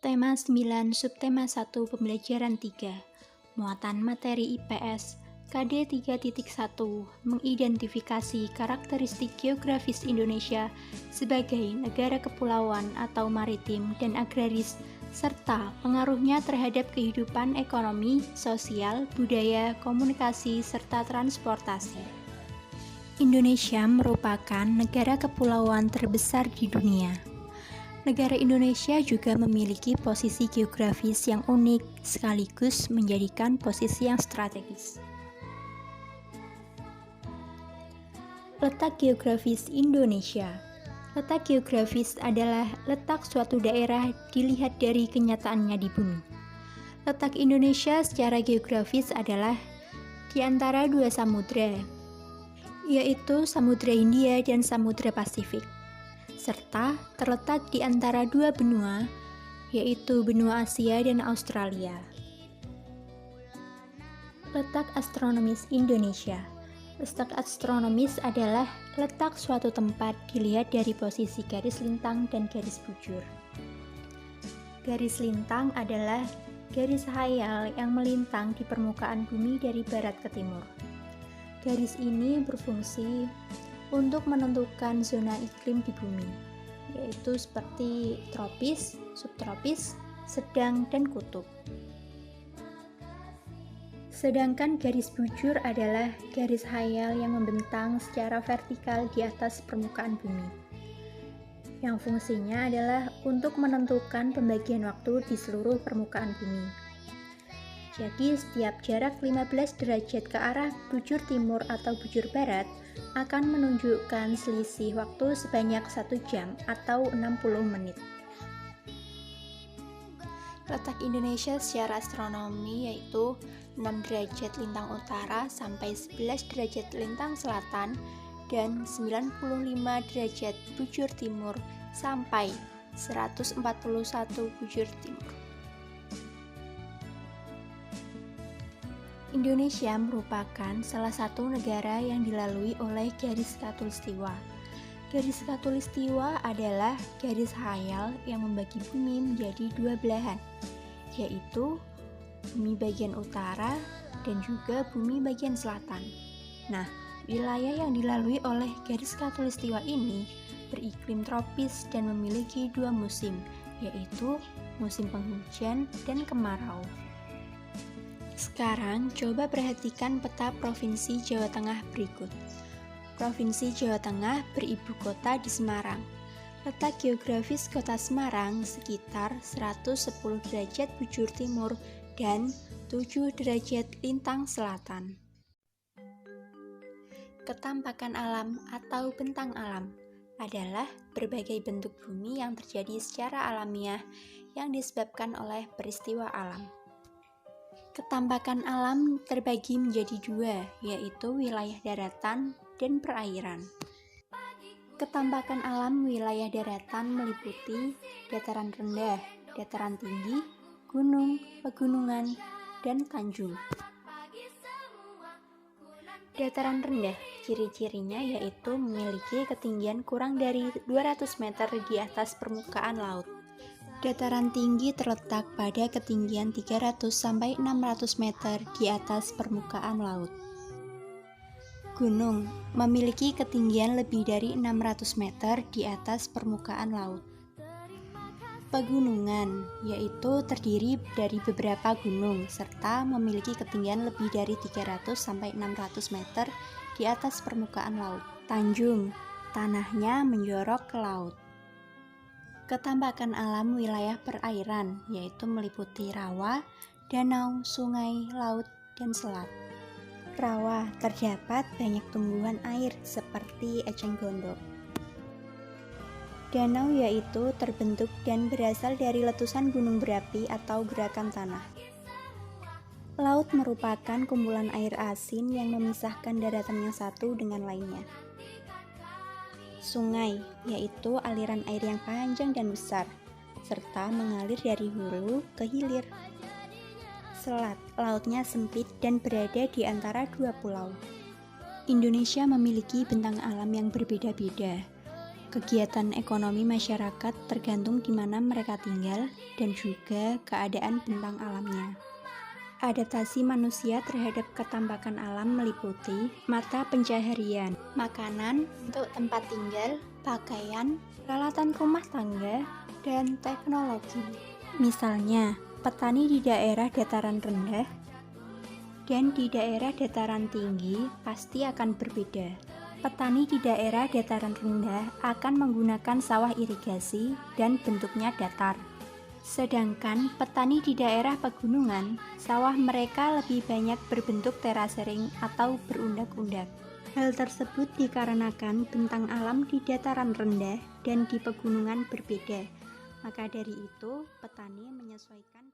Tema 9, Subtema 1, Pembelajaran 3, Muatan Materi IPS, KD 3.1, mengidentifikasi karakteristik geografis Indonesia sebagai negara kepulauan atau maritim dan agraris, serta pengaruhnya terhadap kehidupan ekonomi, sosial, budaya, komunikasi, serta transportasi. Indonesia merupakan negara kepulauan terbesar di dunia. Negara Indonesia juga memiliki posisi geografis yang unik sekaligus menjadikan posisi yang strategis. Letak geografis Indonesia. Letak geografis adalah letak suatu daerah dilihat dari kenyataannya di bumi. Letak Indonesia secara geografis adalah di antara dua samudra, yaitu Samudra Hindia dan Samudra Pasifik, serta terletak di antara dua benua, yaitu benua Asia dan Australia. Letak astronomis Indonesia. Letak astronomis adalah letak suatu tempat dilihat dari posisi garis lintang dan garis bujur. Garis lintang adalah garis khayal yang melintang di permukaan bumi dari barat ke timur. Garis ini berfungsi untuk menentukan zona iklim di bumi, yaitu seperti tropis, subtropis, sedang, dan kutub. Sedangkan garis bujur adalah garis khayal yang membentang secara vertikal di atas permukaan bumi, yang fungsinya adalah untuk menentukan pembagian waktu di seluruh permukaan bumi. Jadi setiap jarak 15 derajat ke arah bujur timur atau bujur barat akan menunjukkan selisih waktu sebanyak 1 jam atau 60 menit. Letak Indonesia secara astronomi yaitu 6 derajat lintang utara sampai 11 derajat lintang selatan dan 95 derajat bujur timur sampai 141 bujur timur. Indonesia merupakan salah satu negara yang dilalui oleh garis khatulistiwa. Garis khatulistiwa adalah garis khayal yang membagi bumi menjadi dua belahan, yaitu bumi bagian utara dan juga bumi bagian selatan. Nah, wilayah yang dilalui oleh garis khatulistiwa ini beriklim tropis dan memiliki dua musim, yaitu musim penghujan dan kemarau. Sekarang, coba perhatikan peta Provinsi Jawa Tengah berikut. Provinsi Jawa Tengah beribu kota di Semarang. Letak geografis kota Semarang sekitar 110 derajat bujur timur dan 7 derajat lintang selatan. Ketampakan alam atau bentang alam adalah berbagai bentuk bumi yang terjadi secara alamiah yang disebabkan oleh peristiwa alam. Ketampakan alam terbagi menjadi dua, yaitu wilayah daratan dan perairan. Ketampakan alam wilayah daratan meliputi dataran rendah, dataran tinggi, gunung, pegunungan, dan tanjung. Dataran rendah, ciri-cirinya yaitu memiliki ketinggian kurang dari 200 meter di atas permukaan laut. Dataran tinggi terletak pada ketinggian 300-600 meter di atas permukaan laut. Gunung memiliki ketinggian lebih dari 600 meter di atas permukaan laut. Pegunungan yaitu terdiri dari beberapa gunung serta memiliki ketinggian lebih dari 300-600 meter di atas permukaan laut. Tanjung, tanahnya menjorok ke laut. Ketampakan alam wilayah perairan yaitu meliputi rawa, danau, sungai, laut, dan selat. Rawa terdapat banyak tumbuhan air seperti eceng gondok. Danau yaitu terbentuk dan berasal dari letusan gunung berapi atau gerakan tanah. Laut merupakan kumpulan air asin yang memisahkan daratan yang satu dengan lainnya. Sungai, yaitu aliran air yang panjang dan besar, serta mengalir dari hulu ke hilir. Selat, lautnya sempit dan berada di antara dua pulau. Indonesia memiliki bentang alam yang berbeda-beda. kegiatan ekonomi masyarakat tergantung di mana mereka tinggal dan juga keadaan bentang alamnya. Adaptasi manusia terhadap ketambakan alam meliputi mata pencaharian, makanan untuk tempat tinggal, pakaian, peralatan rumah tangga, dan teknologi. Misalnya, petani di daerah dataran rendah dan di daerah dataran tinggi pasti akan berbeda. Petani di daerah dataran rendah akan menggunakan sawah irigasi dan bentuknya datar. Sedangkan petani di daerah pegunungan, sawah mereka lebih banyak berbentuk terasering atau berundak-undak. Hal tersebut dikarenakan bentang alam di dataran rendah dan di pegunungan berbeda. Maka dari itu, petani menyesuaikan